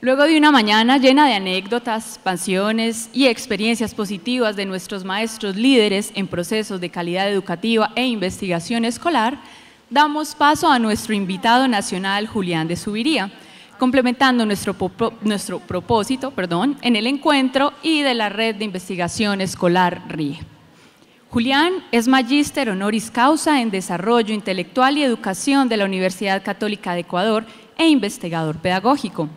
Luego de una mañana llena de anécdotas, pasiones y experiencias positivas de nuestros maestros líderes en procesos de calidad educativa e investigación escolar, damos paso a nuestro invitado nacional, Julián de Zuviría, complementando nuestro propósito en el encuentro y de la Red de Investigación Escolar RIE. Julián es magíster honoris causa en Desarrollo Intelectual y Educación de la Universidad Católica de Ecuador e investigador pedagógico.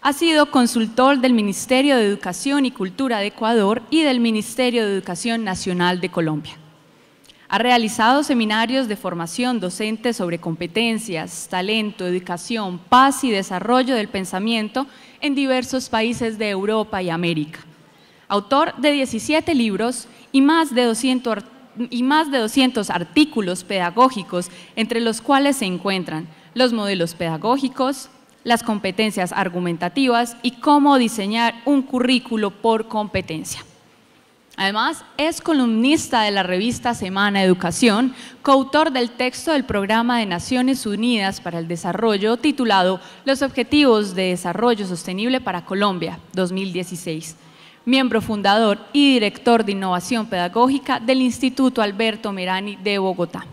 Ha sido consultor del Ministerio de Educación y Cultura de Ecuador y del Ministerio de Educación Nacional de Colombia. Ha realizado seminarios de formación docente sobre competencias, talento, educación, paz y desarrollo del pensamiento en diversos países de Europa y América. Autor de 17 libros y más de 200 artículos pedagógicos, entre los cuales se encuentran los modelos pedagógicos, las competencias argumentativas y cómo diseñar un currículo por competencia. Además, es columnista de la revista Semana Educación, coautor del texto del Programa de Naciones Unidas para el Desarrollo titulado Los Objetivos de Desarrollo Sostenible para Colombia, 2016. Miembro fundador y director de Innovación Pedagógica del Instituto Alberto Merani de Bogotá.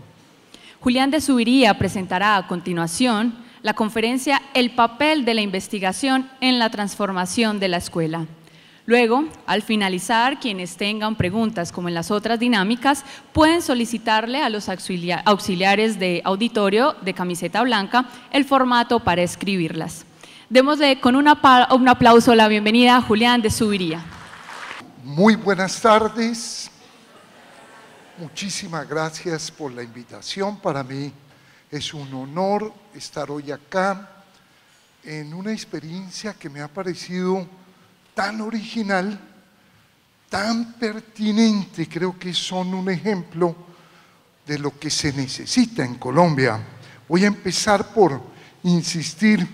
Julián de Zuviría presentará a continuación la conferencia El papel de la investigación en la transformación de la escuela. Luego, al finalizar, quienes tengan preguntas como en las otras dinámicas, pueden solicitarle a los auxiliares de auditorio de camiseta blanca el formato para escribirlas. Démosle con un aplauso la bienvenida a Julián de Zuviría. Muy buenas tardes. Muchísimas gracias por la invitación. Para mí es un honor estar hoy acá en una experiencia que me ha parecido tan original, tan pertinente. Creo que son un ejemplo de lo que se necesita en Colombia. Voy a empezar por insistir en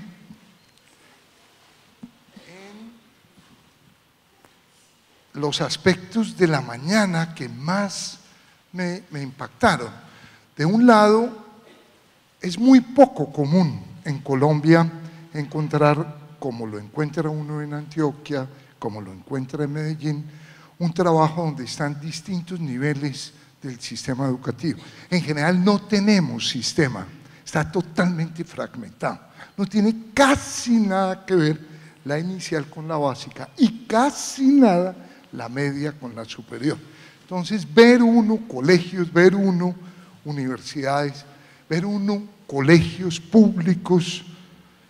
los aspectos de la mañana que más me impactaron. De un lado, es muy poco común en Colombia encontrar, como lo encuentra uno en Antioquia, como lo encuentra en Medellín, un trabajo donde están distintos niveles del sistema educativo. En general no tenemos sistema, está totalmente fragmentado. No tiene casi nada que ver la inicial con la básica y casi nada la media con la superior. Entonces, ver uno colegios, ver uno universidades, ver uno colegios públicos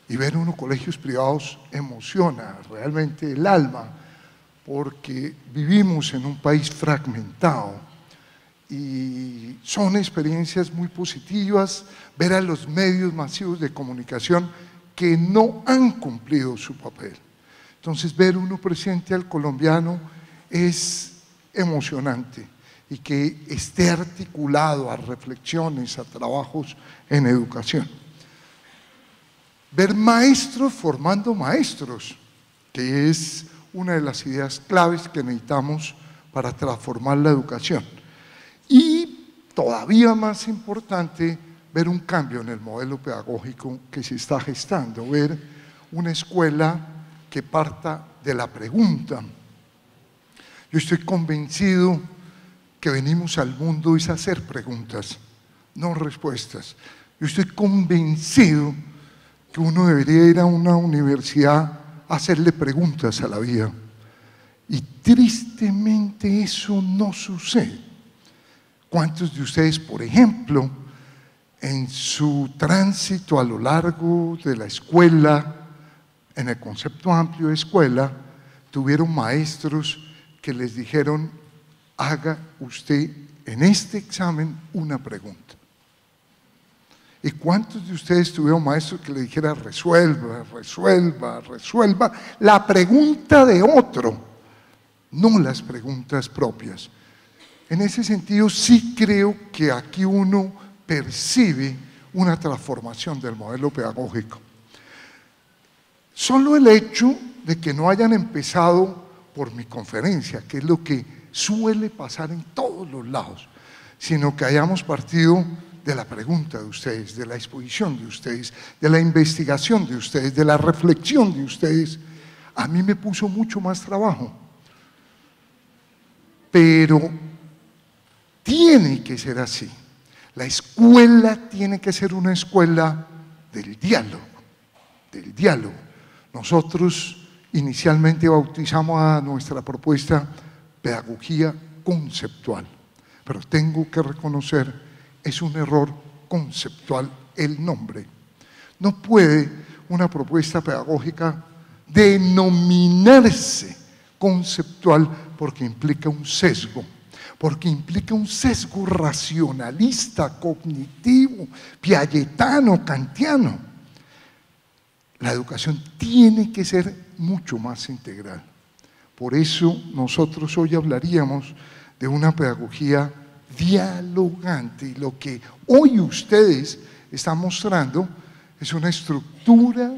y ver uno colegios privados emociona realmente el alma, porque vivimos en un país fragmentado y son experiencias muy positivas ver a los medios masivos de comunicación que no han cumplido su papel. Entonces, ver uno presente al colombiano es emocionante y que esté articulado a reflexiones, a trabajos en educación. Ver maestros formando maestros, que es una de las ideas claves que necesitamos para transformar la educación. Y todavía más importante, ver un cambio en el modelo pedagógico que se está gestando, ver una escuela que parta de la pregunta. Yo estoy convencido que venimos al mundo es a hacer preguntas, no respuestas. Yo estoy convencido que uno debería ir a una universidad a hacerle preguntas a la vida. Y tristemente eso no sucede. ¿Cuántos de ustedes, por ejemplo, en su tránsito a lo largo de la escuela, en el concepto amplio de escuela, tuvieron maestros que les dijeron: haga usted en este examen una pregunta? ¿Y cuántos de ustedes tuvieron maestros que le dijera: resuelva la pregunta de otro, no las preguntas propias? En ese sentido, sí creo que aquí uno percibe una transformación del modelo pedagógico. Solo el hecho de que no hayan empezado por mi conferencia, que es lo que suele pasar en todos los lados, sino que hayamos partido de la pregunta de ustedes, de la exposición de ustedes, de la investigación de ustedes, de la reflexión de ustedes, a mí me puso mucho más trabajo. Pero tiene que ser así. La escuela tiene que ser una escuela del diálogo, del diálogo. Nosotros inicialmente bautizamos a nuestra propuesta pedagogía conceptual, pero tengo que reconocer, es un error conceptual el nombre. No puede una propuesta pedagógica denominarse conceptual porque implica un sesgo, porque implica un sesgo racionalista, cognitivo, piagetano, kantiano. La educación tiene que ser mucho más integral. Por eso nosotros hoy hablaríamos de una pedagogía dialogante, y lo que hoy ustedes están mostrando es una estructura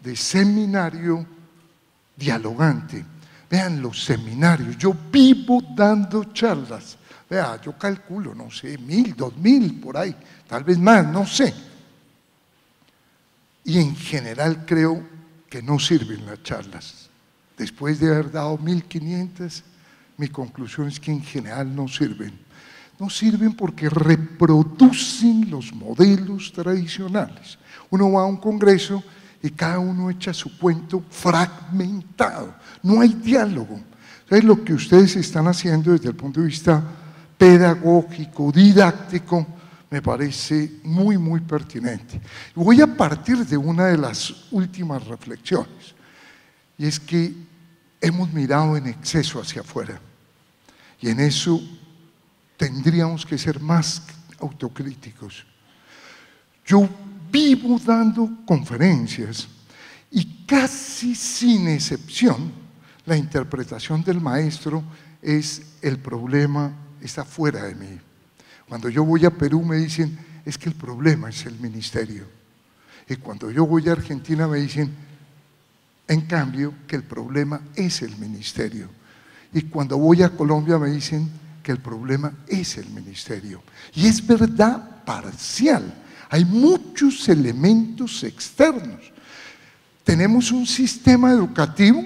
de seminario dialogante. Vean los seminarios, yo vivo dando charlas, vea, yo calculo, no sé, 1000, 2000, por ahí, tal vez más, no sé. Y en general creo que no sirven las charlas. Después de haber dado 1500, mi conclusión es que en general no sirven. No sirven porque reproducen los modelos tradicionales. Uno va a un congreso y cada uno echa su cuento fragmentado. No hay diálogo. Entonces, lo que ustedes están haciendo desde el punto de vista pedagógico, didáctico, me parece muy, muy pertinente. Voy a partir de una de las últimas reflexiones, y es que hemos mirado en exceso hacia afuera, y en eso tendríamos que ser más autocríticos. Yo vivo dando conferencias y casi sin excepción la interpretación del maestro es el problema está fuera de mí. Cuando yo voy a Perú me dicen es que el problema es el ministerio, y cuando yo voy a Argentina me dicen en cambio que el problema es el ministerio, y cuando voy a Colombia me dicen que el problema es el ministerio. Y es verdad parcial. Hay muchos elementos externos. Tenemos un sistema educativo,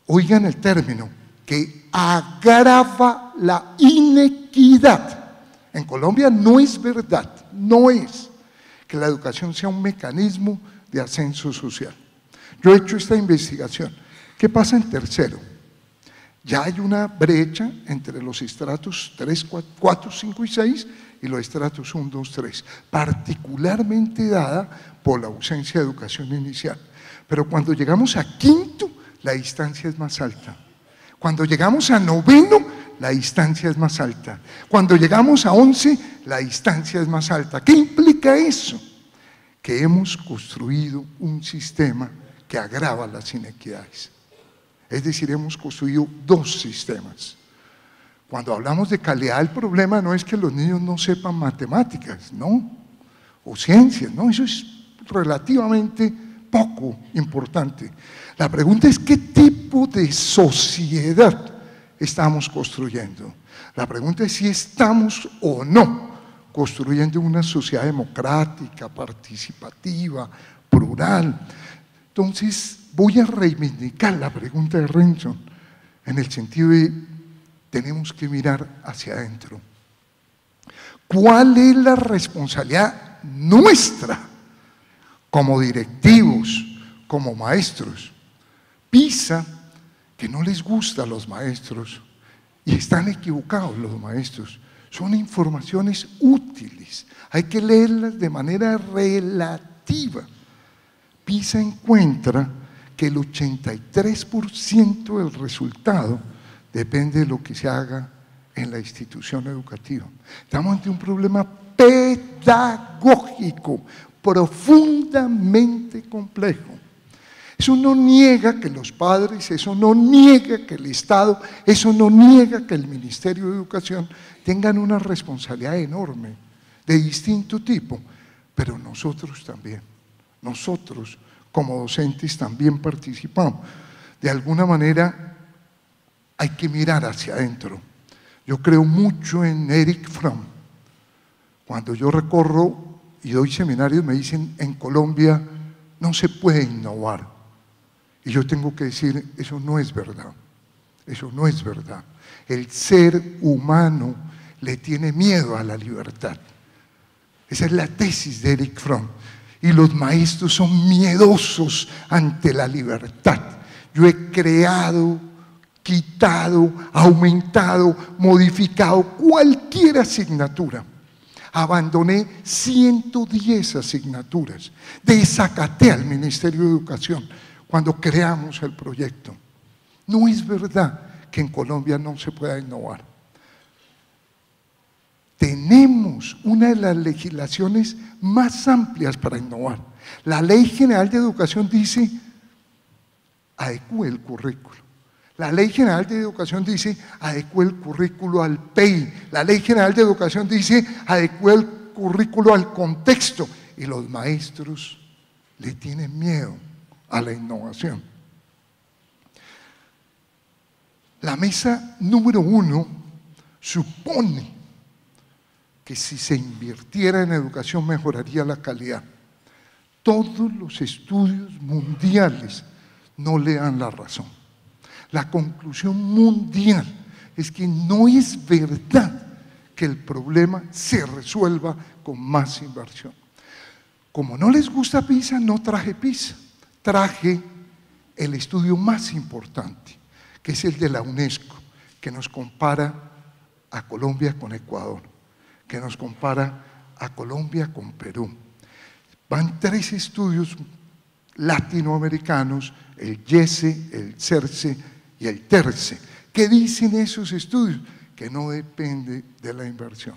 oigan el término, que agrava la inequidad. En Colombia no es verdad, no es que la educación sea un mecanismo de ascenso social. Yo he hecho esta investigación. ¿Qué pasa en tercero? Ya hay una brecha entre los estratos 3, 4, 5 y 6 y los estratos 1, 2, 3, particularmente dada por la ausencia de educación inicial. Pero cuando llegamos a quinto, la distancia es más alta. Cuando llegamos a noveno, la distancia es más alta. Cuando llegamos a 11, la distancia es más alta. ¿Qué implica eso? Que hemos construido un sistema que agrava las inequidades. Es decir, hemos construido dos sistemas. Cuando hablamos de calidad, el problema no es que los niños no sepan matemáticas, ¿no? O ciencias, ¿no? Eso es relativamente poco importante. La pregunta es ¿qué tipo de sociedad estamos construyendo? La pregunta es si estamos o no construyendo una sociedad democrática, participativa, plural. Entonces, voy a reivindicar la pregunta de Renson en el sentido de tenemos que mirar hacia adentro. ¿Cuál es la responsabilidad nuestra como directivos, como maestros? PISA, que no les gusta a los maestros, y están equivocados los maestros, son informaciones útiles, hay que leerlas de manera relativa. PISA encuentra que el 83% del resultado depende de lo que se haga en la institución educativa. Estamos ante un problema pedagógico profundamente complejo. Eso no niega que los padres, eso no niega que el Estado, eso no niega que el Ministerio de Educación tengan una responsabilidad enorme de distinto tipo, pero nosotros también, nosotros como docentes también participamos. De alguna manera hay que mirar hacia adentro. Yo creo mucho en Erich Fromm. Cuando yo recorro y doy seminarios me dicen, en Colombia no se puede innovar. Y yo tengo que decir, eso no es verdad. Eso no es verdad. El ser humano le tiene miedo a la libertad. Esa es la tesis de Erich Fromm. Y los maestros son miedosos ante la libertad. Yo he creado, quitado, aumentado, modificado cualquier asignatura. Abandoné 110 asignaturas. Desacaté al Ministerio de Educación cuando creamos el proyecto. No es verdad que en Colombia no se pueda innovar. Tenemos una de las legislaciones más amplias para innovar. La Ley General de Educación dice, adecúe el currículo. La Ley General de Educación dice, adecúe el currículo al PEI. La Ley General de Educación dice, adecúe el currículo al contexto. Y los maestros le tienen miedo a la innovación. La mesa número 1 supone que si se invirtiera en educación mejoraría la calidad. Todos los estudios mundiales no le dan la razón. La conclusión mundial es que no es verdad que el problema se resuelva con más inversión. Como no les gusta PISA, no traje PISA. Traje el estudio más importante, que es el de la UNESCO, que nos compara a Colombia con Ecuador, que nos compara a Colombia con Perú. Van 3 estudios latinoamericanos, el YESE, el CERCE y el TERCE. ¿Qué dicen esos estudios? Que no depende de la inversión,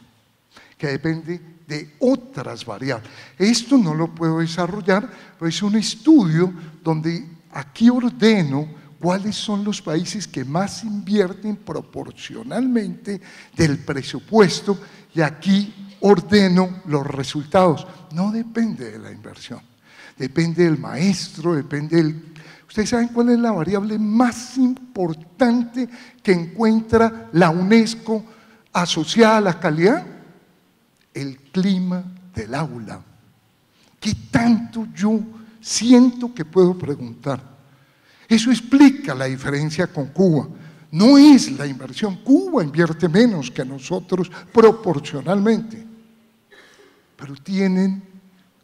que depende de otras variables. Esto no lo puedo desarrollar, pero es un estudio donde aquí ordeno cuáles son los países que más invierten proporcionalmente del presupuesto y aquí ordeno los resultados. No depende de la inversión, depende del maestro, depende del... ¿Ustedes saben cuál es la variable más importante que encuentra la UNESCO asociada a la calidad? El clima del aula. ¿Qué tanto yo siento que puedo preguntar? Eso explica la diferencia con Cuba. No es la inversión. Cuba invierte menos que nosotros proporcionalmente, pero tienen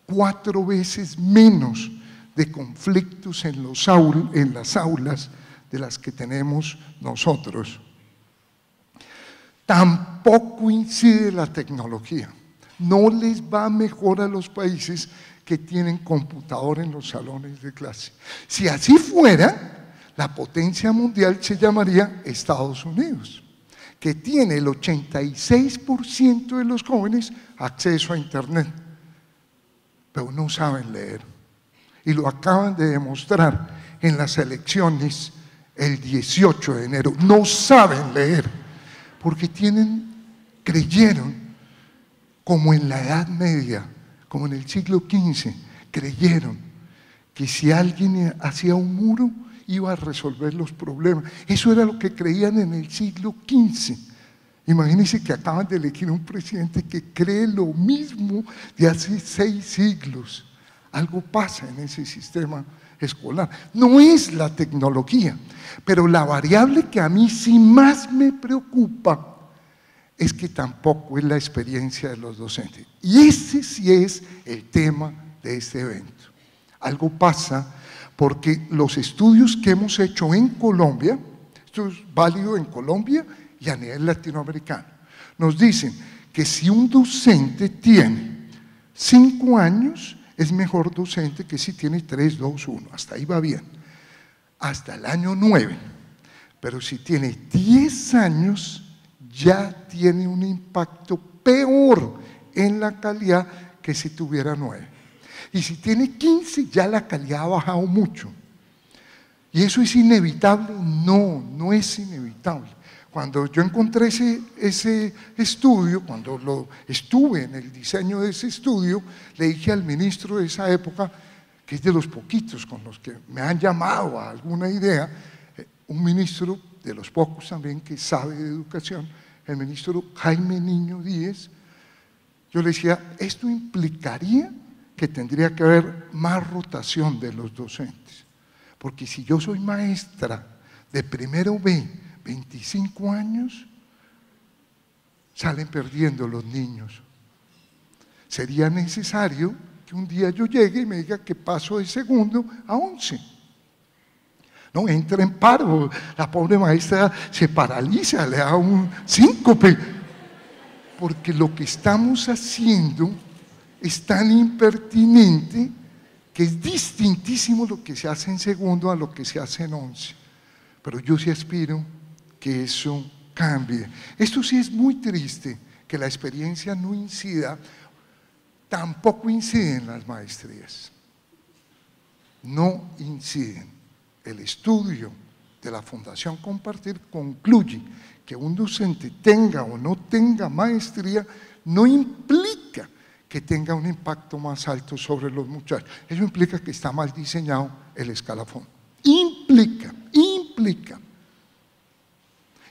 4 veces menos de conflictos en las aulas de las que tenemos nosotros. Tampoco incide la tecnología. No les va mejor a los países que tienen computador en los salones de clase. Si así fuera, la potencia mundial se llamaría Estados Unidos, que tiene el 86% de los jóvenes acceso a Internet, pero no saben leer. Y lo acaban de demostrar en las elecciones el 18 de enero. No saben leer, porque creyeron, como en la Edad Media, como en el siglo XV, creyeron que si alguien hacía un muro, iba a resolver los problemas. Eso era lo que creían en el siglo XV. Imagínense que acaban de elegir un presidente que cree lo mismo de hace 6 siglos. Algo pasa en ese sistema escolar. No es la tecnología, pero la variable que a mí sí más me preocupa es que tampoco es la experiencia de los docentes. Y ese sí es el tema de este evento. Algo pasa porque los estudios que hemos hecho en Colombia, esto es válido en Colombia y a nivel latinoamericano, nos dicen que si un docente tiene 5 años, es mejor docente que si tiene 3, 2, 1, hasta ahí va bien, hasta el año 9, pero si tiene 10 años, ya tiene un impacto peor en la calidad que si tuviera 9. Y si tiene 15, ya la calidad ha bajado mucho. ¿Y eso es inevitable? No, no es inevitable. Cuando yo encontré ese estudio, cuando estuve en el diseño de ese estudio, le dije al ministro de esa época, que es de los poquitos con los que me han llamado a alguna idea, un ministro de los pocos también que sabe de educación, el ministro Jaime Niño Díez, yo le decía, esto implicaría que tendría que haber más rotación de los docentes. Porque si yo soy maestra de primero B, 25 años, salen perdiendo los niños. Sería necesario que un día yo llegue y me diga que paso de segundo a 11. No, entra en paro, la pobre maestra se paraliza, le da un síncope. Porque lo que estamos haciendo es tan impertinente que es distintísimo lo que se hace en segundo a lo que se hace en 11. Pero yo sí aspiro que eso cambie. Esto sí es muy triste, que la experiencia no incida, tampoco incide en las maestrías. No inciden. El estudio de la Fundación Compartir concluye que un docente tenga o no tenga maestría no implica que tenga un impacto más alto sobre los muchachos. Eso implica que está mal diseñado el escalafón. Implica.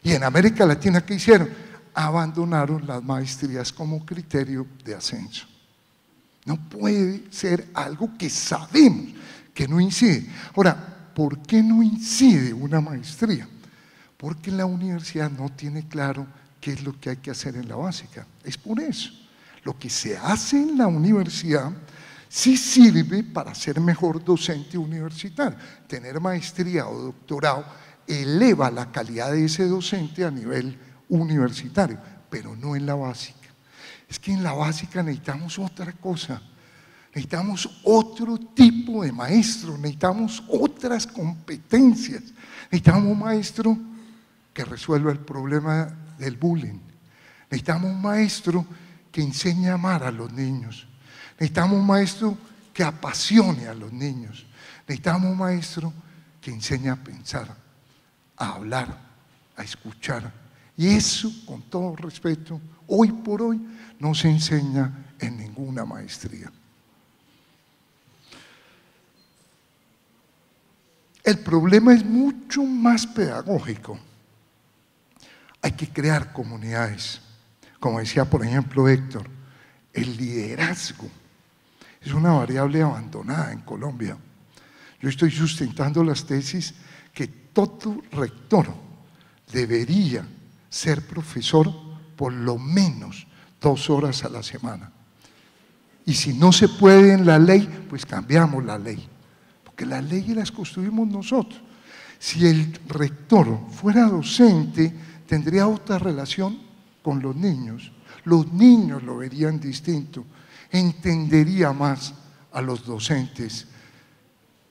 Y en América Latina, ¿qué hicieron? Abandonaron las maestrías como criterio de ascenso. No puede ser algo que sabemos que no incide. Ahora, ¿por qué no incide una maestría? Porque la universidad no tiene claro qué es lo que hay que hacer en la básica. Es por eso. Lo que se hace en la universidad sí sirve para ser mejor docente universitario. Tener maestría o doctorado eleva la calidad de ese docente a nivel universitario, pero no en la básica. Es que en la básica necesitamos otra cosa. Necesitamos otro tipo de maestro, necesitamos otras competencias. Necesitamos un maestro que resuelva el problema del bullying. Necesitamos un maestro que enseñe a amar a los niños. Necesitamos un maestro que apasione a los niños. Necesitamos un maestro que enseñe a pensar, a hablar, a escuchar. Y eso, con todo respeto, hoy por hoy no se enseña en ninguna maestría. El problema es mucho más pedagógico. Hay que crear comunidades. Como decía, por ejemplo, Héctor, el liderazgo es una variable abandonada en Colombia. Yo estoy sustentando las tesis que todo rector debería ser profesor por lo menos 2 horas a la semana. Y si no se puede en la ley, pues cambiamos la ley. Porque las leyes las construimos nosotros. Si el rector fuera docente, tendría otra relación con los niños. Los niños lo verían distinto, entendería más a los docentes.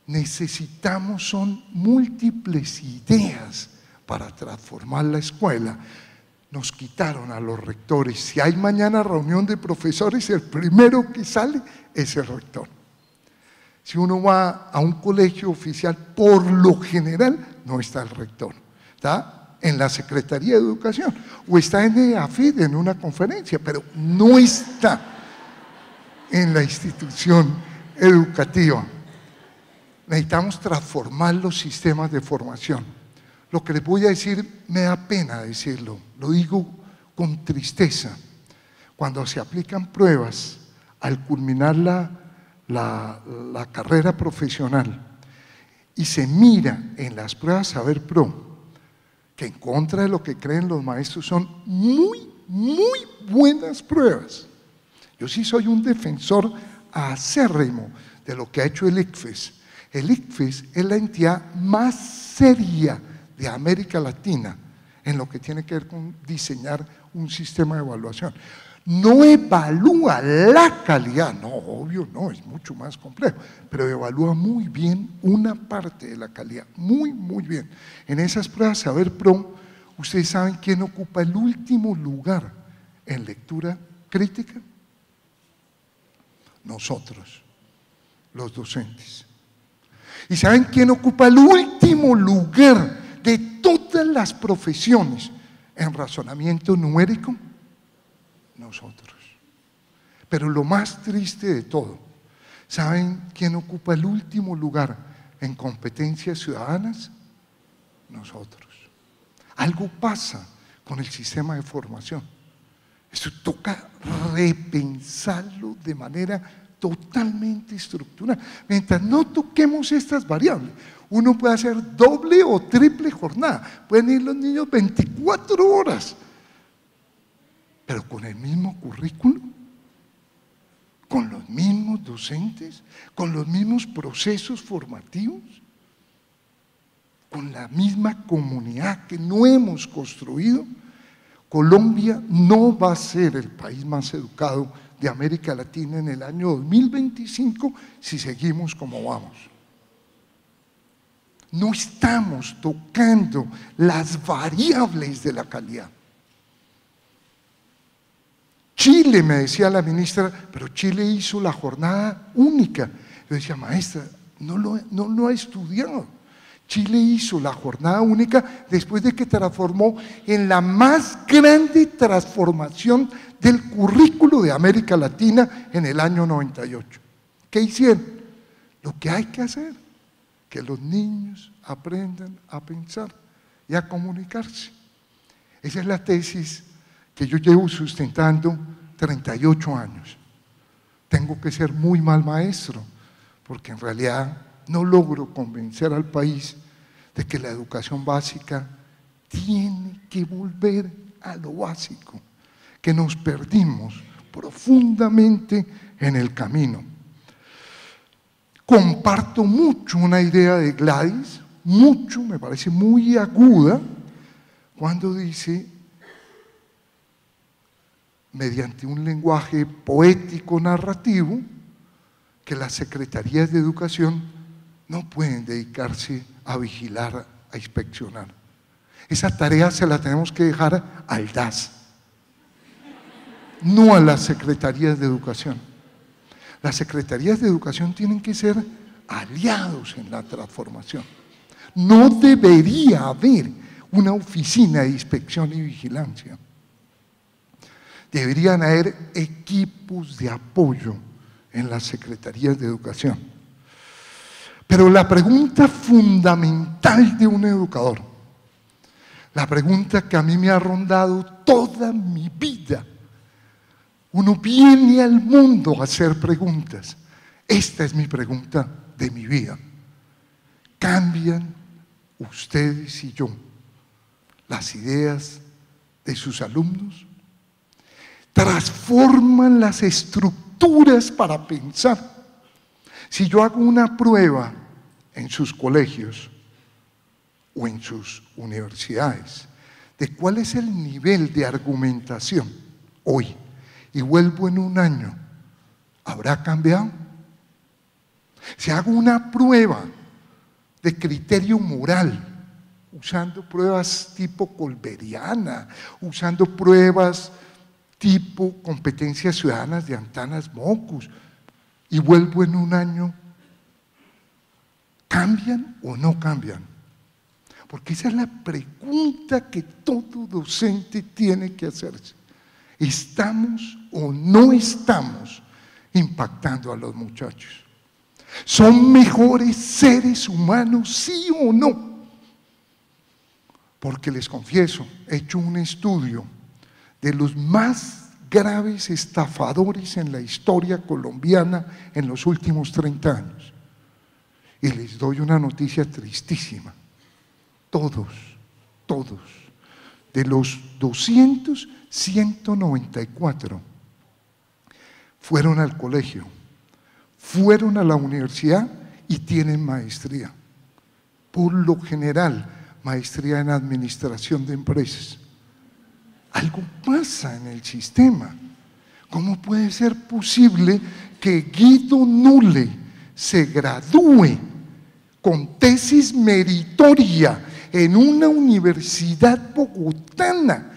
Necesitamos son múltiples ideas para transformar la escuela. Nos quitaron a los rectores. Si hay mañana reunión de profesores, el primero que sale es el rector. Si uno va a un colegio oficial, por lo general no está el rector, está en la Secretaría de Educación o está en EAFID en una conferencia, pero no está en la institución educativa. Necesitamos transformar los sistemas de formación. Lo que les voy a decir me da pena decirlo, lo digo con tristeza. Cuando se aplican pruebas al culminar la carrera profesional y se mira en las pruebas Saber Pro, que en contra de lo que creen los maestros son muy buenas pruebas. Yo sí soy un defensor acérrimo de lo que ha hecho el ICFES. El ICFES es la entidad más seria de América Latina en lo que tiene que ver con diseñar un sistema de evaluación. No evalúa la calidad, no, obvio, no, es mucho más complejo, pero evalúa muy bien una parte de la calidad, muy bien. En esas pruebas Saber Pro, ¿ustedes saben quién ocupa el último lugar en lectura crítica? Nosotros, los docentes. ¿Y saben quién ocupa el último lugar de todas las profesiones en razonamiento numérico? Nosotros. Pero lo más triste de todo, ¿saben quién ocupa el último lugar en competencias ciudadanas? Nosotros. Algo pasa con el sistema de formación. Esto toca repensarlo de manera totalmente estructural. Mientras no toquemos estas variables, uno puede hacer doble o triple jornada. Pueden ir los niños 24 horas, pero con el mismo currículo, con los mismos docentes, con los mismos procesos formativos, con la misma comunidad que no hemos construido. Colombia no va a ser el país más educado de América Latina en el año 2025 si seguimos como vamos. No estamos tocando las variables de la calidad. Chile, me decía la ministra, pero Chile hizo la jornada única. Yo decía, maestra, no lo ha estudiado. Chile hizo la jornada única después de que transformó en la más grande transformación del currículo de América Latina en el año 98. ¿Qué hicieron? Lo que hay que hacer, que los niños aprendan a pensar y a comunicarse. Esa es la tesis que yo llevo sustentando 38 años. Tengo que ser muy mal maestro, porque en realidad no logro convencer al país de que la educación básica tiene que volver a lo básico, que nos perdimos profundamente en el camino. Comparto mucho una idea de Gladys, me parece muy aguda, cuando dice, mediante un lenguaje poético narrativo, que las secretarías de educación no pueden dedicarse a vigilar, a inspeccionar. Esa tarea se la tenemos que dejar al DAS, no a las secretarías de educación. Las secretarías de educación tienen que ser aliados en la transformación. No debería haber una oficina de inspección y vigilancia. Deberían haber equipos de apoyo en las secretarías de educación. Pero la pregunta fundamental de un educador, la pregunta que a mí me ha rondado toda mi vida, uno viene al mundo a hacer preguntas. Esta es mi pregunta de mi vida. ¿Cambian ustedes y yo las ideas de sus alumnos? ¿Transforman las estructuras para pensar? Si yo hago una prueba en sus colegios o en sus universidades de cuál es el nivel de argumentación hoy y vuelvo en un año, ¿habrá cambiado? Si hago una prueba de criterio moral, usando pruebas tipo colberiana, usando pruebas tipo competencias ciudadanas de Antanas Mockus, y vuelvo en un año, ¿cambian o no cambian? Porque esa es la pregunta que todo docente tiene que hacerse. ¿Estamos o no estamos impactando a los muchachos? ¿Son mejores seres humanos, sí o no? Porque les confieso, he hecho un estudio de los más graves estafadores en la historia colombiana en los últimos 30 años. Y les doy una noticia tristísima. Todos, de los 200, 194 fueron al colegio, fueron a la universidad y tienen maestría. Por lo general, maestría en administración de empresas. Algo pasa en el sistema. ¿Cómo puede ser posible que Guido Nule se gradúe con tesis meritoria en una universidad bogotana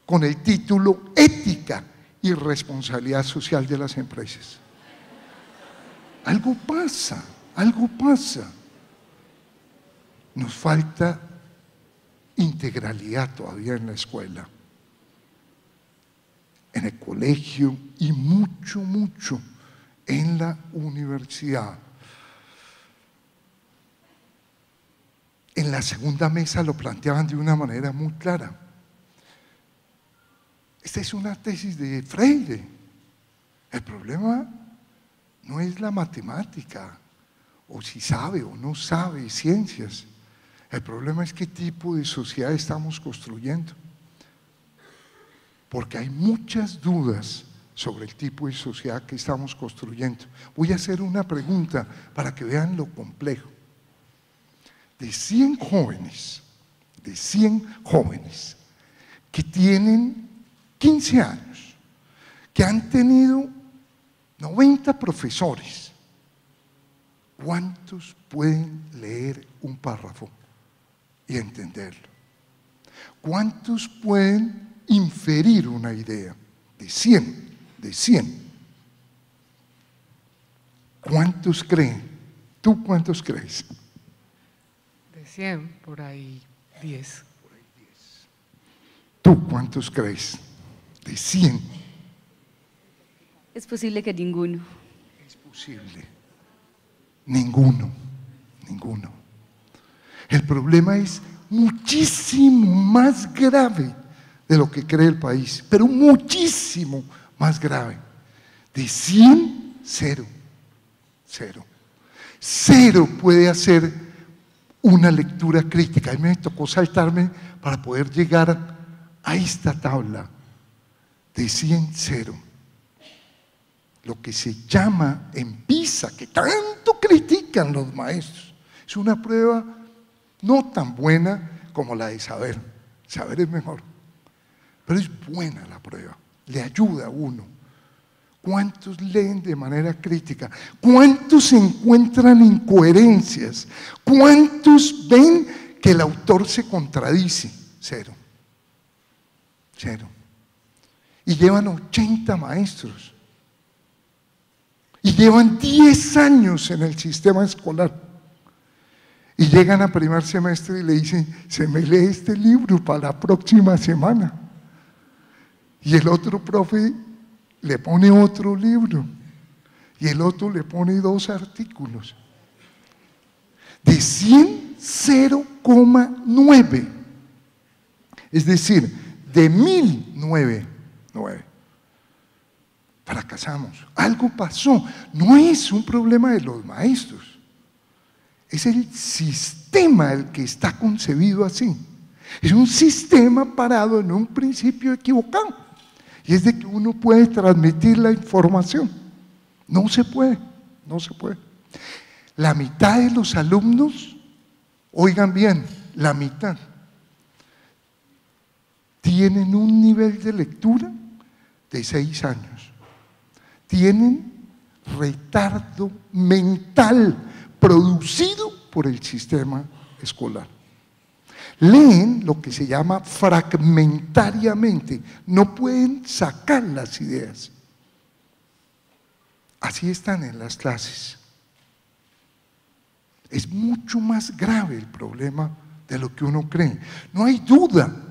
con el título Ética y Responsabilidad Social de las Empresas? Algo pasa, algo pasa. Nos falta integralidad todavía en la escuela, en el colegio y mucho en la universidad. En la segunda mesa lo planteaban de una manera muy clara. Esta es una tesis de Freire. El problema no es la matemática, o si sabe o no sabe ciencias. El problema es qué tipo de sociedad estamos construyendo. Porque hay muchas dudas sobre el tipo de sociedad que estamos construyendo. Voy a hacer una pregunta para que vean lo complejo. De 100 jóvenes que tienen 15 años, que han tenido 90 profesores, ¿cuántos pueden leer un párrafo y entenderlo? ¿Cuántos pueden inferir una idea? De 100. ¿Cuántos creen? ¿Tú cuántos crees? De 100, por ahí 10. ¿Tú cuántos crees? De 100. Es posible que ninguno. Es posible. Ninguno. El problema es muchísimo más grave de lo que cree el país, pero muchísimo más grave. De 100, 0. Cero puede hacer una lectura crítica. A mí me tocó saltarme para poder llegar a esta tabla. De 100, 0. Lo que se llama en PISA, que tanto critican los maestros, es una prueba no tan buena como la de saber. Saber es mejor, pero es buena la prueba, le ayuda a uno. ¿Cuántos leen de manera crítica? ¿Cuántos encuentran incoherencias? ¿Cuántos ven que el autor se contradice? 0. Y llevan 80 maestros. Y llevan 10 años en el sistema escolar. Y llegan a primer semestre y le dicen, se me lee este libro para la próxima semana. Y el otro profe le pone otro libro. Y el otro le pone 2 artículos. De 100, 0,9. Es decir, de 1000, 9. Fracasamos. Algo pasó. No es un problema de los maestros. Es el sistema el que está concebido así. Es un sistema parado en un principio equivocado. Y es de que uno puede transmitir la información. No se puede. La mitad de los alumnos, oigan bien, la mitad, tienen un nivel de lectura de 6 años. Tienen retardo mental producido por el sistema escolar. Leen lo que se llama fragmentariamente, no pueden sacar las ideas. Así están en las clases. Es mucho más grave el problema de lo que uno cree. No hay duda.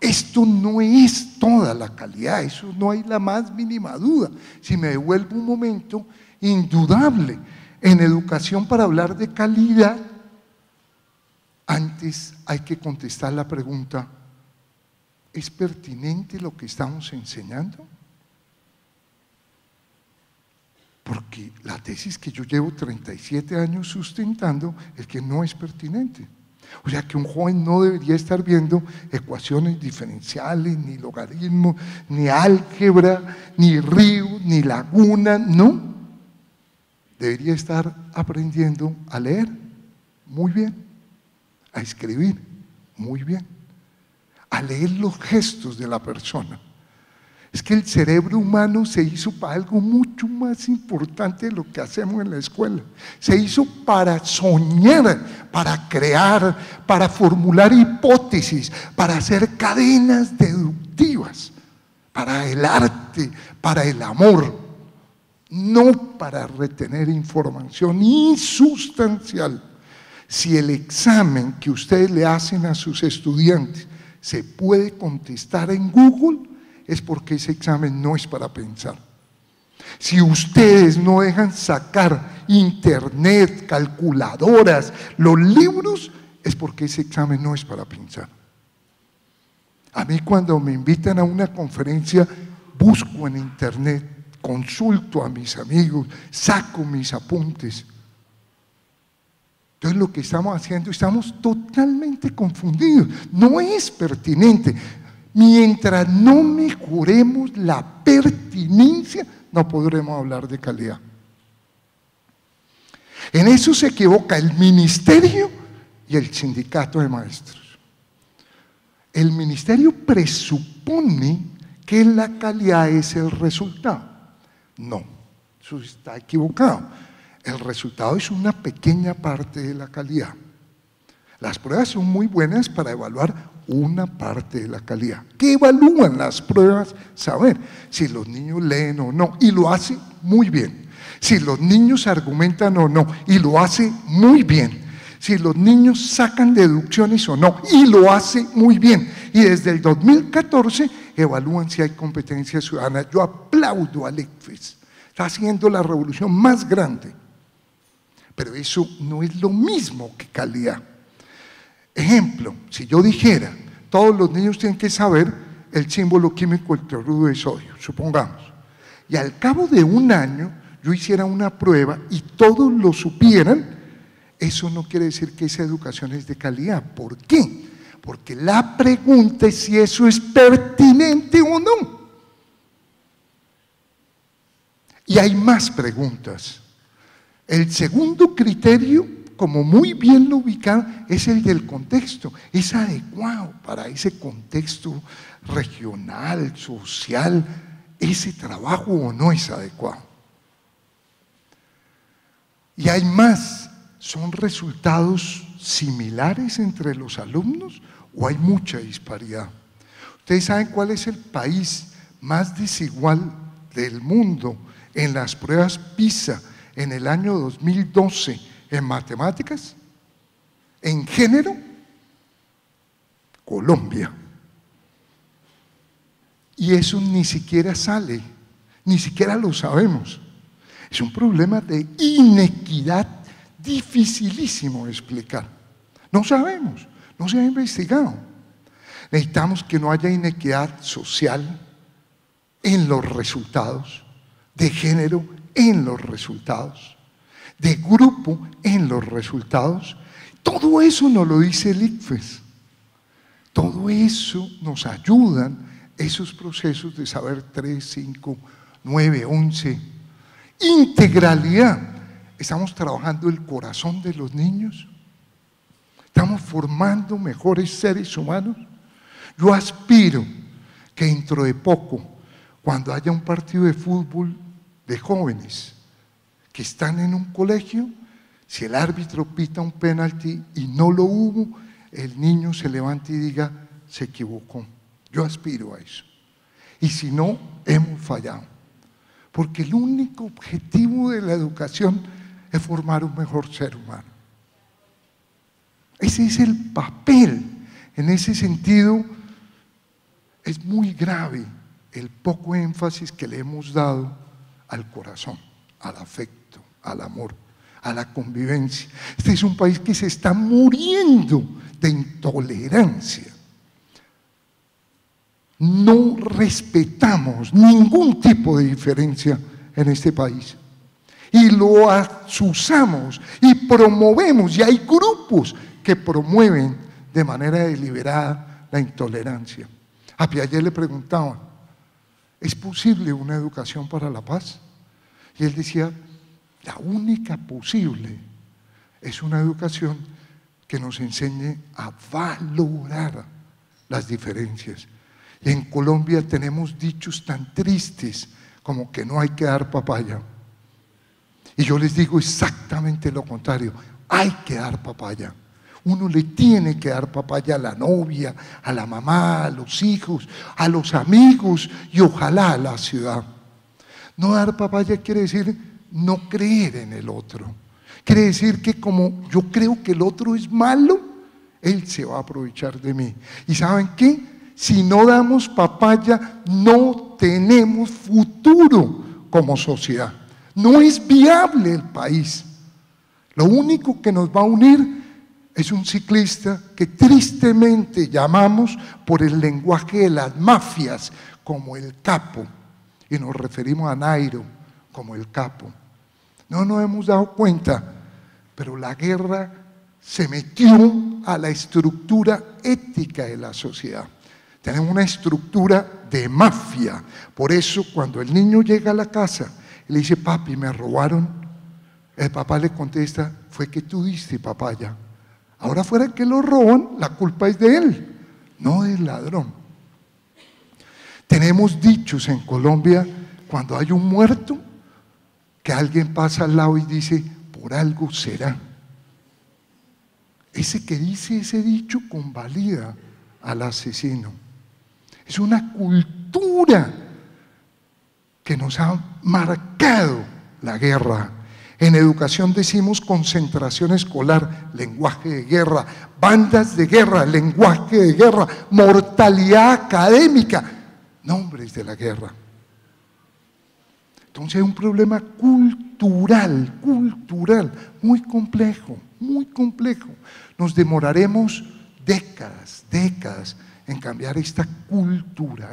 Esto no es toda la calidad, eso no hay la más mínima duda. Si me devuelvo un momento, indudable, en educación para hablar de calidad, antes hay que contestar la pregunta, ¿es pertinente lo que estamos enseñando? Porque la tesis que yo llevo 37 años sustentando es que no es pertinente. O sea que un joven no debería estar viendo ecuaciones diferenciales, ni logaritmos, ni álgebra, ni río, ni laguna, no. Debería estar aprendiendo a leer, muy bien, a escribir, muy bien, a leer los gestos de la persona. Es que el cerebro humano se hizo para algo mucho más importante de lo que hacemos en la escuela. Se hizo para soñar, para crear, para formular hipótesis, para hacer cadenas deductivas, para el arte, para el amor, no para retener información insustancial. Si el examen que ustedes le hacen a sus estudiantes se puede contestar en Google, es porque ese examen no es para pensar. Si ustedes no dejan sacar internet, calculadoras, los libros, es porque ese examen no es para pensar. A mí cuando me invitan a una conferencia, busco en internet, consulto a mis amigos, saco mis apuntes. Entonces lo que estamos haciendo, estamos totalmente confundidos. No es pertinente. Mientras no mejoremos la pertinencia, no podremos hablar de calidad. En eso se equivoca el ministerio y el sindicato de maestros. El ministerio presupone que la calidad es el resultado. No, eso está equivocado. El resultado es una pequeña parte de la calidad. Las pruebas son muy buenas para evaluar una parte de la calidad. ¿Qué evalúan las pruebas? Saber si los niños leen o no, y lo hace muy bien. Si los niños argumentan o no, y lo hace muy bien. Si los niños sacan deducciones o no, y lo hace muy bien. Y desde el 2014 evalúan si hay competencia ciudadana. Yo aplaudo al ICFES. Está haciendo la revolución más grande. Pero eso no es lo mismo que calidad. Ejemplo, si yo dijera, todos los niños tienen que saber el símbolo químico del cloruro de sodio, supongamos, y al cabo de un año yo hiciera una prueba y todos lo supieran, eso no quiere decir que esa educación es de calidad. ¿Por qué? Porque la pregunta es si eso es pertinente o no. Y hay más preguntas. El segundo criterio, como muy bien lo ubicaron, es el del contexto. ¿Es adecuado para ese contexto regional, social, ese trabajo o no es adecuado? Y hay más. ¿Son resultados similares entre los alumnos o hay mucha disparidad? ¿Ustedes saben cuál es el país más desigual del mundo en las pruebas PISA en el año 2012 en matemáticas? ¿En género? Colombia. Y eso ni siquiera sale, ni siquiera lo sabemos. Es un problema de inequidad dificilísimo de explicar. No sabemos, no se ha investigado. Necesitamos que no haya inequidad social en los resultados, de género en los resultados, de grupo en los resultados. Todo eso nos lo dice el ICFES. Todo eso nos ayudan esos procesos de saber 3, 5, 9, 11. Integralidad. ¿Estamos trabajando el corazón de los niños? ¿Estamos formando mejores seres humanos? Yo aspiro que dentro de poco, cuando haya un partido de fútbol de jóvenes que están en un colegio, si el árbitro pita un penalti y no lo hubo, el niño se levante y diga, se equivocó. Yo aspiro a eso. Y si no, hemos fallado. Porque el único objetivo de la educación es formar un mejor ser humano. Ese es el papel. En ese sentido, es muy grave el poco énfasis que le hemos dado al corazón, al afecto, al amor, a la convivencia. Este es un país que se está muriendo de intolerancia. No respetamos ningún tipo de diferencia en este país. Y lo asusamos y promovemos, y hay grupos que promueven de manera deliberada la intolerancia. A Piaget le preguntaban, ¿es posible una educación para la paz? Y él decía, la única posible es una educación que nos enseñe a valorar las diferencias. Y en Colombia tenemos dichos tan tristes como que no hay que dar papaya. Y yo les digo exactamente lo contrario, hay que dar papaya. Uno le tiene que dar papaya a la novia, a la mamá, a los hijos, a los amigos y ojalá a la ciudad. No dar papaya quiere decir no creer en el otro. Quiere decir que como yo creo que el otro es malo, él se va a aprovechar de mí. ¿Y saben qué? Si no damos papaya, no tenemos futuro como sociedad. No es viable el país. Lo único que nos va a unir Es un ciclista que tristemente llamamos por el lenguaje de las mafias como el capo, y nos referimos a Nairo como el capo. No nos hemos dado cuenta, pero la guerra se metió a la estructura ética de la sociedad. Tenemos una estructura de mafia. Por eso cuando el niño llega a la casa y le dice, papi, me robaron, el papá le contesta, fue que tú diste, papaya. Ahora fuera que lo roban, la culpa es de él, no del ladrón. Tenemos dichos en Colombia, cuando hay un muerto, que alguien pasa al lado y dice, por algo será. Ese que dice ese dicho convalida al asesino. Es una cultura que nos ha marcado la guerra. En educación decimos concentración escolar, lenguaje de guerra, bandas de guerra, lenguaje de guerra, mortalidad académica, nombres de la guerra. Entonces hay un problema cultural, muy complejo, muy complejo. Nos demoraremos décadas en cambiar esta cultura.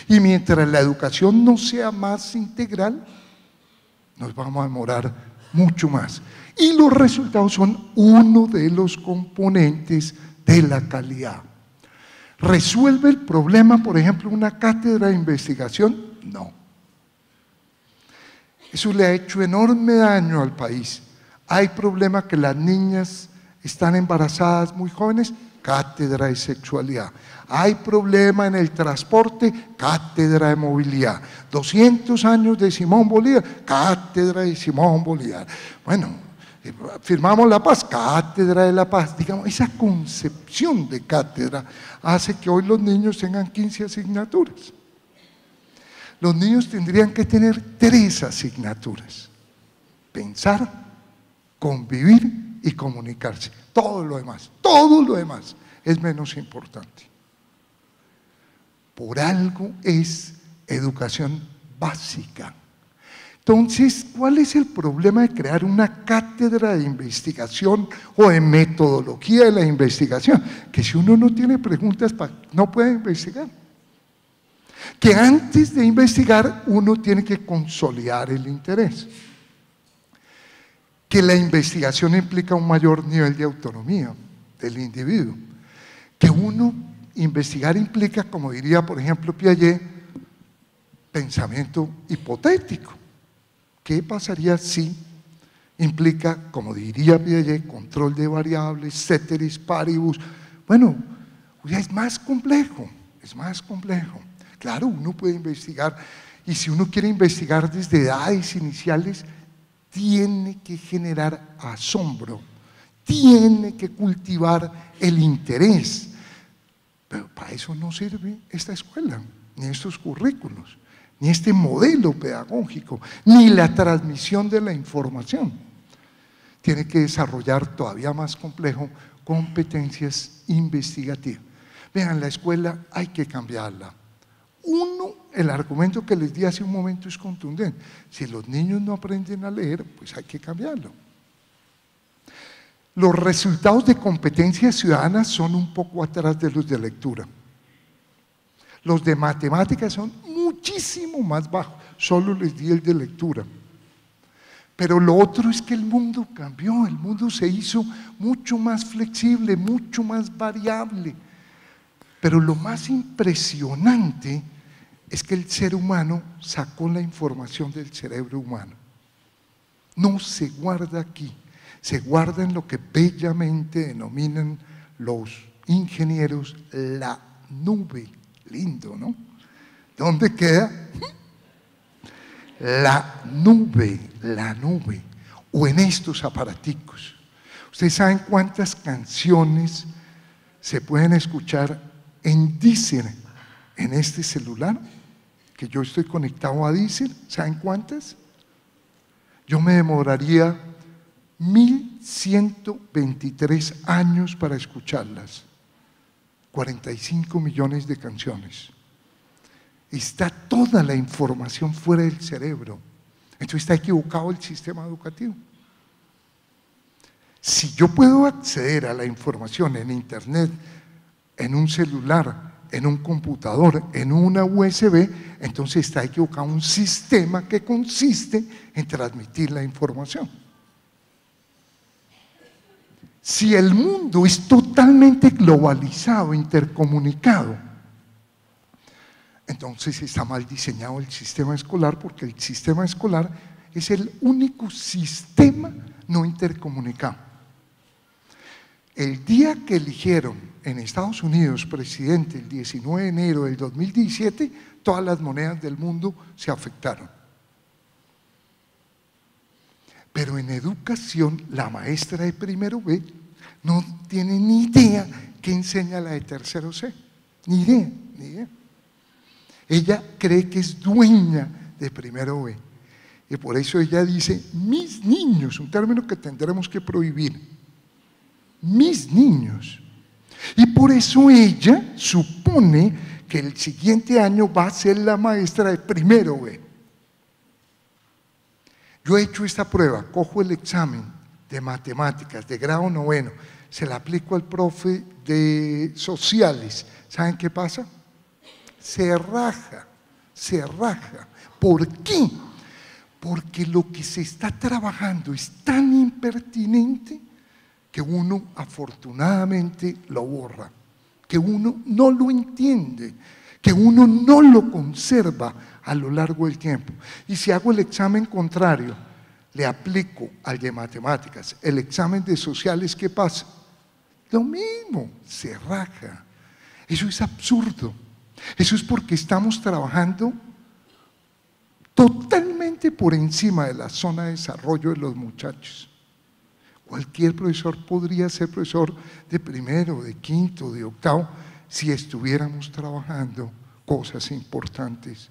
Y mientras la educación no sea más integral, nos vamos a demorar mucho más. Y los resultados son uno de los componentes de la calidad. ¿Resuelve el problema, por ejemplo, una cátedra de investigación? No. Eso le ha hecho enorme daño al país. Hay problema que las niñas están embarazadas muy jóvenes, cátedra de sexualidad. Hay problema en el transporte, cátedra de movilidad. 200 años de Simón Bolívar, cátedra de Simón Bolívar. Bueno, firmamos la paz, cátedra de la paz. Digamos, esa concepción de cátedra hace que hoy los niños tengan 15 asignaturas. Los niños tendrían que tener 3 asignaturas: pensar, convivir y comunicarse. Todo lo demás es menos importante. Por algo es educación básica. Entonces, ¿cuál es el problema de crear una cátedra de investigación o de metodología de la investigación? Que si uno no tiene preguntas, no puede investigar. Que antes de investigar uno tiene que consolidar el interés. Que la investigación implica un mayor nivel de autonomía del individuo. Que investigar implica, como diría por ejemplo Piaget, pensamiento hipotético. ¿Qué pasaría si implica, como diría Piaget, control de variables, ceteris paribus? Bueno, es más complejo. Claro, uno puede investigar, y si uno quiere investigar desde edades iniciales, tiene que generar asombro, tiene que cultivar el interés. Pero para eso no sirve esta escuela, ni estos currículos, ni este modelo pedagógico, ni la transmisión de la información. Tiene que desarrollar todavía más complejo competencias investigativas. Vean, la escuela hay que cambiarla. El argumento que les di hace un momento es contundente. Si los niños no aprenden a leer, pues hay que cambiarlo. Los resultados de competencias ciudadanas son un poco atrás de los de lectura. Los de matemáticas son muchísimo más bajos, solo les di el de lectura. Pero lo otro es que el mundo cambió, el mundo se hizo mucho más flexible, mucho más variable. Pero lo más impresionante es que el ser humano sacó la información del cerebro humano. No se guarda aquí, se guarda en lo que bellamente denominan los ingenieros la nube. Lindo, ¿no? ¿Dónde queda? La nube, o en estos aparaticos. ¿Ustedes saben cuántas canciones se pueden escuchar en Deezer, en este celular? Que yo estoy conectado a Deezer, ¿saben cuántas? Yo me demoraría 1123 años para escucharlas. 45 millones de canciones. Está toda la información fuera del cerebro. Entonces está equivocado el sistema educativo. Si yo puedo acceder a la información en internet, en un celular, en un computador, en una USB, entonces está equivocado un sistema que consiste en transmitir la información. Si el mundo es totalmente globalizado, intercomunicado, entonces está mal diseñado el sistema escolar, porque el sistema escolar es el único sistema no intercomunicado. El día que eligieron en Estados Unidos presidente, el 19 de enero del 2017, todas las monedas del mundo se afectaron. Pero en educación, la maestra de primero B no tiene ni idea qué enseña la de tercero C. Ni idea, ni idea. Ella cree que es dueña de primero B. Y por eso ella dice, mis niños, un término que tendremos que prohibir. Mis niños. Y por eso ella supone que el siguiente año va a ser la maestra de primero B. Yo he hecho esta prueba, cojo el examen de matemáticas de grado 9, se la aplico al profe de sociales. ¿Saben qué pasa? Se raja, se raja. ¿Por qué? Porque lo que se está trabajando es tan impertinente que uno afortunadamente lo borra, que uno no lo entiende, que uno no lo conserva a lo largo del tiempo. Y si hago el examen contrario, le aplico al de matemáticas, el examen de sociales, ¿qué pasa? Lo mismo, se raja. Eso es absurdo. Eso es porque estamos trabajando totalmente por encima de la zona de desarrollo de los muchachos. Cualquier profesor podría ser profesor de primero, de quinto, de octavo, si estuviéramos trabajando cosas importantes.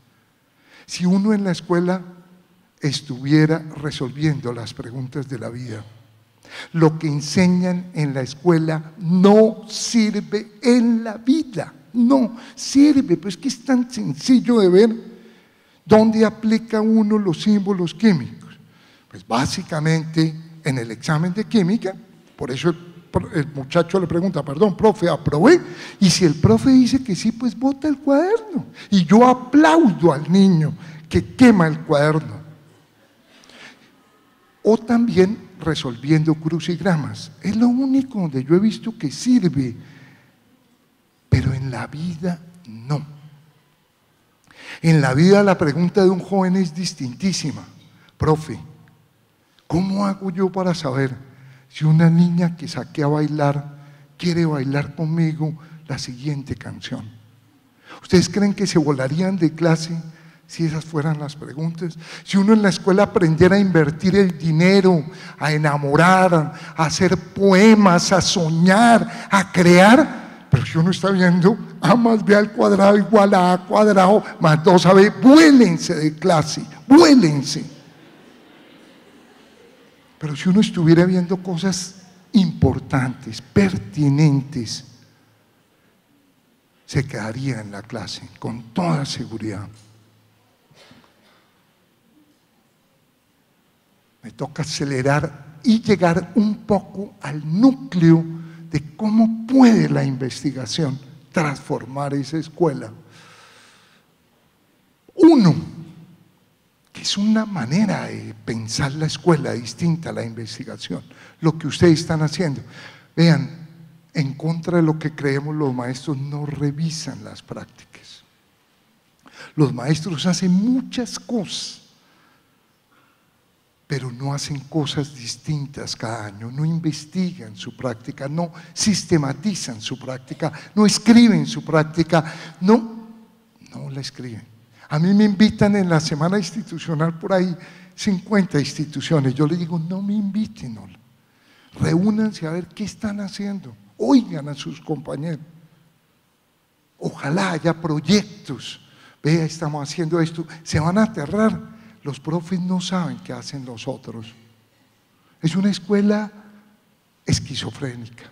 Si uno en la escuela estuviera resolviendo las preguntas de la vida. Lo que enseñan en la escuela no sirve en la vida, no sirve, pues es que es tan sencillo de ver dónde aplica uno los símbolos químicos. Pues básicamente en el examen de química, por eso el muchacho le pregunta, perdón, profe, ¿aprobé? Y si el profe dice que sí, pues bota el cuaderno. Y yo aplaudo al niño que quema el cuaderno. O también resolviendo crucigramas. Es lo único donde yo he visto que sirve, pero en la vida no. En la vida la pregunta de un joven es distintísima. Profe, ¿cómo hago yo para saber si una niña que saqué a bailar quiere bailar conmigo la siguiente canción? ¿Ustedes creen que se volarían de clase si esas fueran las preguntas? Si uno en la escuela aprendiera a invertir el dinero, a enamorar, a hacer poemas, a soñar, a crear, pero si uno está viendo A más B al cuadrado igual a A cuadrado más 2AB, vuélense de clase, vuélense. Pero si uno estuviera viendo cosas importantes, pertinentes, se quedaría en la clase con toda seguridad. Me toca acelerar y llegar un poco al núcleo de cómo puede la investigación transformar esa escuela. Uno, que es una manera de pensar la escuela distinta a la investigación, lo que ustedes están haciendo. Vean, en contra de lo que creemos, los maestros no revisan las prácticas. Los maestros hacen muchas cosas, pero no hacen cosas distintas cada año, no investigan su práctica, no sistematizan su práctica, no escriben su práctica, no la escriben. A mí me invitan en la semana institucional por ahí 50 instituciones, yo les digo, no me inviten, no. Reúnanse a ver qué están haciendo, oigan a sus compañeros, ojalá haya proyectos, vea, estamos haciendo esto, se van a aterrar. Los profes no saben qué hacen los otros. Es una escuela esquizofrénica.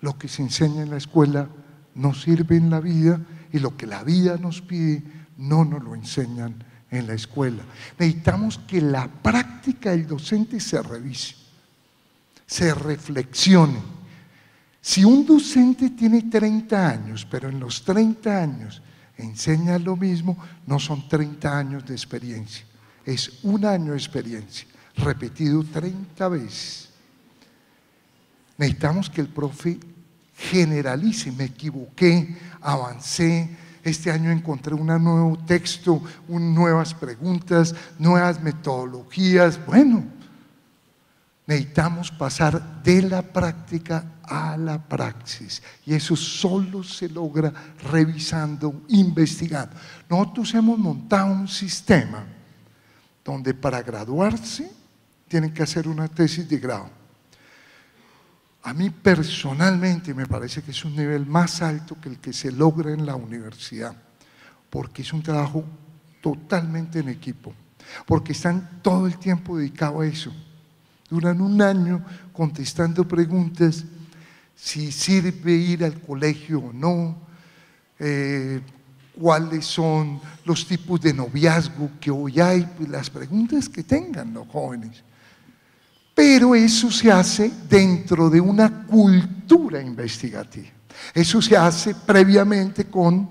Lo que se enseña en la escuela no sirve en la vida y lo que la vida nos pide no nos lo enseñan en la escuela. Necesitamos que la práctica del docente se revise. se reflexione. Si un docente tiene 30 años, pero en los 30 años enseña lo mismo, no son 30 años de experiencia, es un año de experiencia, repetido 30 veces. Necesitamos que el profe generalice, me equivoqué, avancé, este año encontré un nuevo texto, nuevas preguntas, nuevas metodologías. Bueno, necesitamos pasar de la práctica a la praxis y eso solo se logra revisando, investigando. Nosotros hemos montado un sistema donde para graduarse tienen que hacer una tesis de grado. A mí personalmente me parece que es un nivel más alto que el que se logra en la universidad, porque es un trabajo totalmente en equipo, porque están todo el tiempo dedicados a eso. Duran un año contestando preguntas, si sirve ir al colegio o no, cuáles son los tipos de noviazgo que hoy hay, pues las preguntas que tengan los jóvenes. Pero eso se hace dentro de una cultura investigativa. Eso se hace previamente con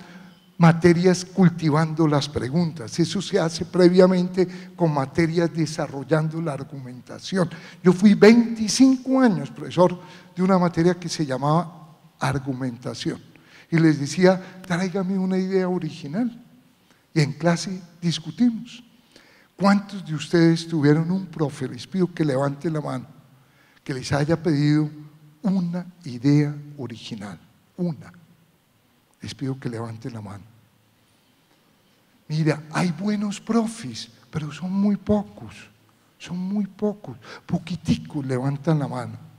materias cultivando las preguntas. Eso se hace previamente con materias desarrollando la argumentación. Yo fui 25 años profesor de una materia que se llamaba argumentación. Y les decía, tráigame una idea original. Y en clase discutimos. ¿Cuántos de ustedes tuvieron un profe? Les pido que levanten la mano, que les haya pedido una idea original, una. Les pido que levanten la mano. Mira, hay buenos profes, pero son muy pocos, poquiticos levantan la mano.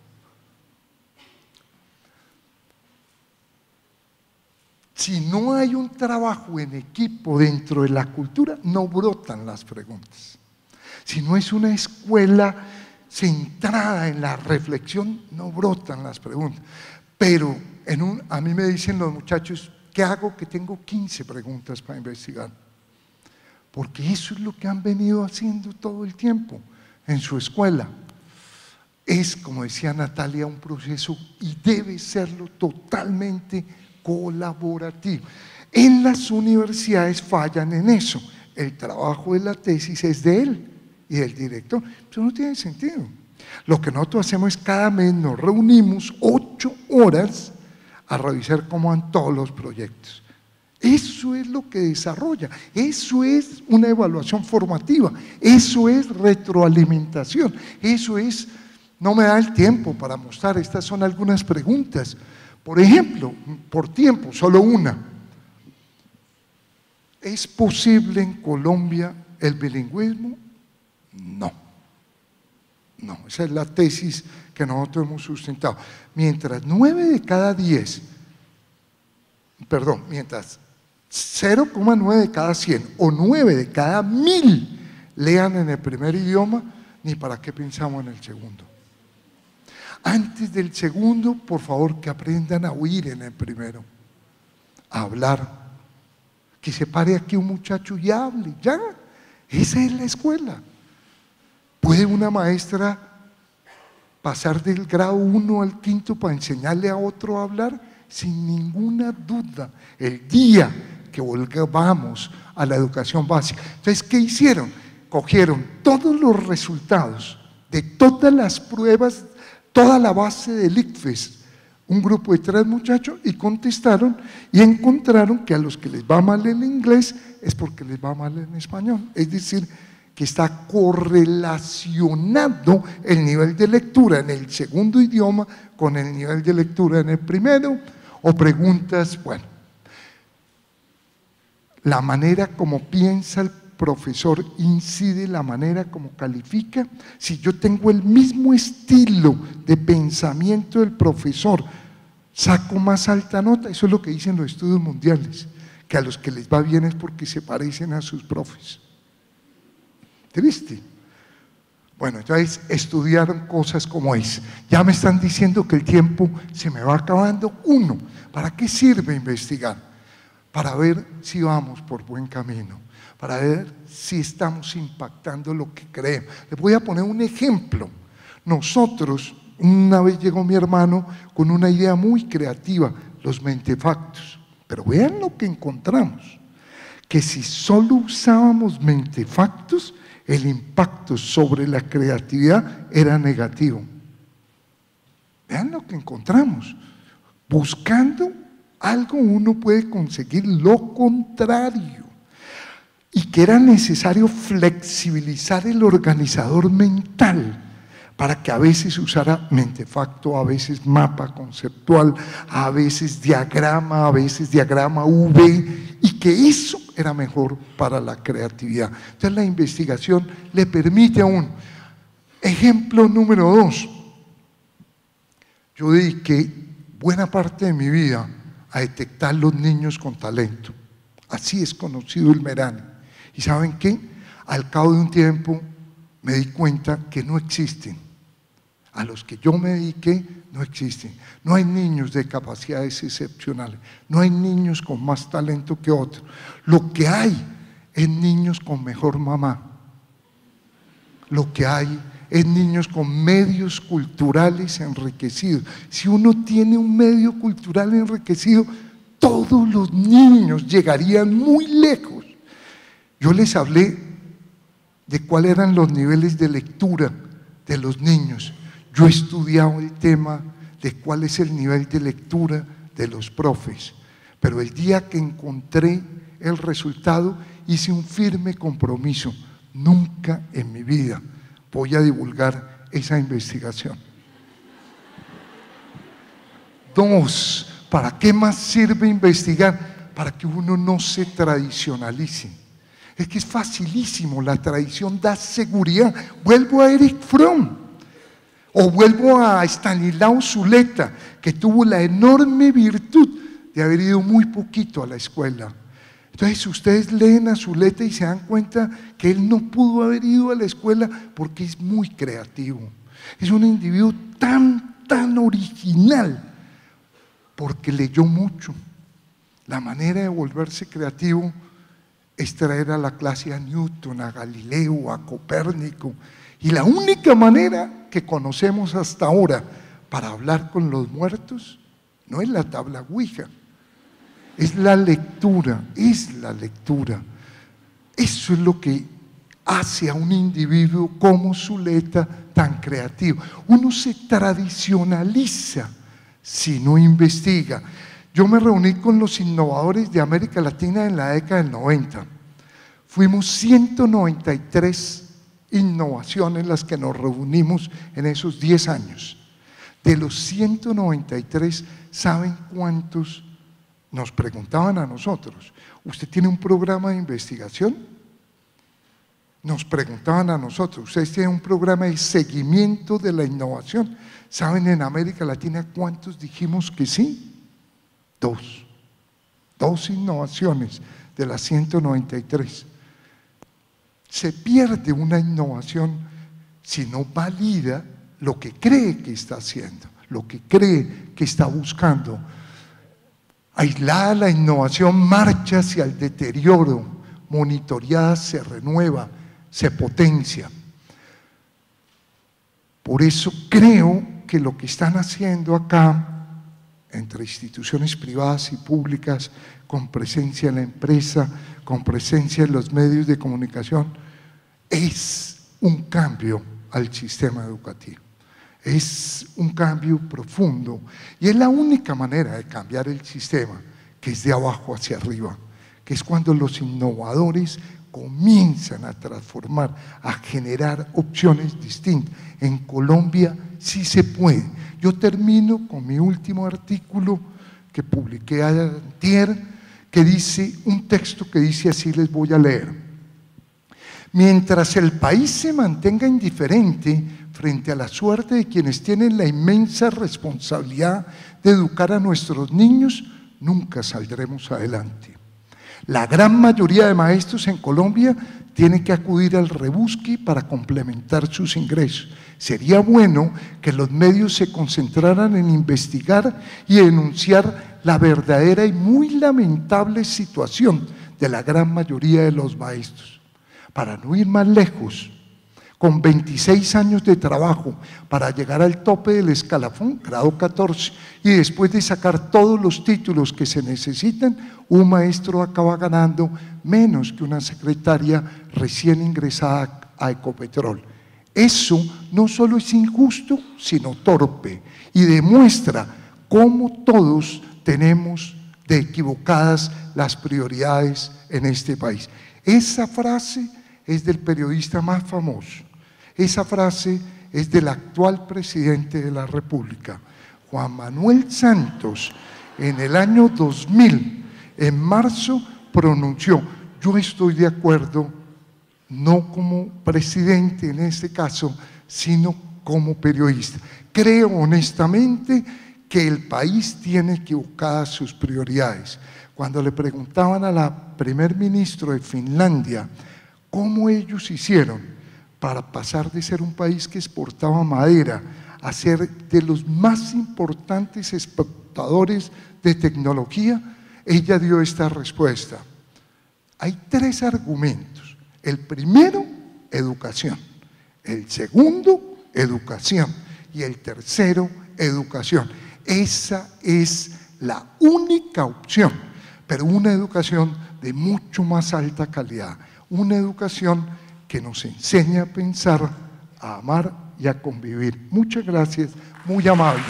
Si no hay un trabajo en equipo dentro de la cultura, no brotan las preguntas. Si no es una escuela centrada en la reflexión, no brotan las preguntas. Pero a mí me dicen los muchachos, ¿qué hago? Que tengo 15 preguntas para investigar. Porque eso es lo que han venido haciendo todo el tiempo en su escuela. Es, como decía Natalia, un proceso y debe serlo totalmente colaborativo. En las universidades fallan en eso. El trabajo de la tesis es de él y del director. Eso no tiene sentido. Lo que nosotros hacemos es cada mes nos reunimos 8 horas a revisar cómo van todos los proyectos. Eso es lo que desarrolla, eso es una evaluación formativa, eso es retroalimentación, eso es, no me da el tiempo para mostrar, estas son algunas preguntas. Por ejemplo, por tiempo, solo una. ¿Es posible en Colombia el bilingüismo? No. No, esa es la tesis que nosotros hemos sustentado. Mientras 9 de cada 10, mientras 0,9 de cada 100 o 9 de cada 1000 lean en el primer idioma, ni para qué pensamos en el segundo. Antes del segundo, por favor, que aprendan a oír en el primero, a hablar. Que se pare aquí un muchacho y hable, ya. Esa es la escuela. ¿Puede una maestra pasar del grado 1 al 5 para enseñarle a otro a hablar? Sin ninguna duda. El día que volvamos a la educación básica. Entonces, ¿qué hicieron? Cogieron todos los resultados de todas las pruebas, toda la base del ICFES, un grupo de 3 muchachos, y contestaron y encontraron que a los que les va mal el inglés es porque les va mal en español. Es decir, que está correlacionado el nivel de lectura en el segundo idioma con el nivel de lectura en el primero, o preguntas, bueno, la manera como piensa el profesor incide la manera como califica. Si yo tengo el mismo estilo de pensamiento del profesor, saco más alta nota. Eso es lo que dicen los estudios mundiales, que a los que les va bien es porque se parecen a sus profes. ¿Te viste? Bueno, entonces estudiaron cosas como es. Ya me están diciendo que el tiempo se me va acabando. Uno, ¿para qué sirve investigar? Para ver si vamos por buen camino, para ver si estamos impactando lo que creemos. Les voy a poner un ejemplo. Nosotros, Una vez llegó mi hermano con una idea muy creativa, los mentefactos. Pero vean lo que encontramos, que si solo usábamos mentefactos, el impacto sobre la creatividad era negativo. Vean lo que encontramos. Buscando algo uno puede conseguir lo contrario. Y que era necesario flexibilizar el organizador mental para que a veces usara mentefacto, a veces mapa conceptual, a veces diagrama V, y que eso era mejor para la creatividad. Entonces la investigación le permite a uno. Ejemplo número 2. Yo dediqué buena parte de mi vida a detectar los niños con talento. Así es conocido el Merani. ¿Y saben qué? Al cabo de un tiempo me di cuenta que no existen. A los que yo me dediqué no existen. No hay niños de capacidades excepcionales. No hay niños con más talento que otros. Lo que hay es niños con mejor mamá. Lo que hay es niños con medios culturales enriquecidos. Si uno tiene un medio cultural enriquecido, todos los niños llegarían muy lejos. Yo les hablé de cuáles eran los niveles de lectura de los niños. Yo he estudiado el tema de cuál es el nivel de lectura de los profes, pero el día que encontré el resultado hice un firme compromiso. Nunca en mi vida voy a divulgar esa investigación. 2, ¿para qué más sirve investigar? Para que uno no se tradicionalice. Es que es facilísimo, la tradición da seguridad. Vuelvo a Erich Fromm, o vuelvo a Stanislao Zuleta, que tuvo la enorme virtud de haber ido muy poquito a la escuela. Entonces ustedes leen a Zuleta y se dan cuenta que él no pudo haber ido a la escuela porque es muy creativo. Es un individuo tan original porque leyó mucho. La manera de volverse creativo es traer a la clase a Newton, a Galileo, a Copérnico. Y la única manera que conocemos hasta ahora para hablar con los muertos no es la tabla Ouija, es la lectura, Eso es lo que hace a un individuo como Zuleta tan creativo. Uno se tradicionaliza si no investiga. Yo me reuní con los innovadores de América Latina en la década del 90. Fuimos 193 innovaciones las que nos reunimos en esos 10 años. De los 193, ¿saben cuántos nos preguntaban a nosotros? ¿Usted tiene un programa de investigación? Nos preguntaban a nosotros, ¿ustedes tienen un programa de seguimiento de la innovación? ¿Saben en América Latina cuántos dijimos que sí? 2 innovaciones de las 193. Se pierde una innovación si no valida lo que cree que está haciendo, lo que cree que está buscando. Aislada la innovación marcha hacia el deterioro, monitoreada se renueva, se potencia. Por eso creo que lo que están haciendo acá, entre instituciones privadas y públicas, con presencia en la empresa, con presencia en los medios de comunicación, es un cambio al sistema educativo. Es un cambio profundo y es la única manera de cambiar el sistema, que es de abajo hacia arriba, que es cuando los innovadores comienzan a transformar, a generar opciones distintas. En Colombia sí se puede. Yo termino con mi último artículo que publiqué antier, que dice, un texto que dice así, les voy a leer. Mientras el país se mantenga indiferente frente a la suerte de quienes tienen la inmensa responsabilidad de educar a nuestros niños, nunca saldremos adelante. La gran mayoría de maestros en Colombia tiene que acudir al rebusque para complementar sus ingresos. Sería bueno que los medios se concentraran en investigar y denunciar la verdadera y muy lamentable situación de la gran mayoría de los maestros. Para no ir más lejos, con 26 años de trabajo para llegar al tope del escalafón, grado 14, y después de sacar todos los títulos que se necesitan, un maestro acaba ganando menos que una secretaria recién ingresada a Ecopetrol. Eso no solo es injusto, sino torpe, y demuestra cómo todos tenemos de equivocadas las prioridades en este país. Esa frase es del periodista más famoso. Esa frase es del actual presidente de la República, Juan Manuel Santos. En el año 2000, en marzo, pronunció: yo estoy de acuerdo, no como presidente en este caso, sino como periodista. Creo honestamente que el país tiene equivocadas sus prioridades. Cuando le preguntaban a la primer ministro de Finlandia cómo ellos hicieron para pasar de ser un país que exportaba madera a ser de los más importantes exportadores de tecnología, ella dio esta respuesta: hay 3 argumentos. El primero, educación. El segundo, educación. Y el tercero, educación. Esa es la única opción, pero una educación de mucho más alta calidad. Una educación que nos enseña a pensar, a amar y a convivir. Muchas gracias, muy amable.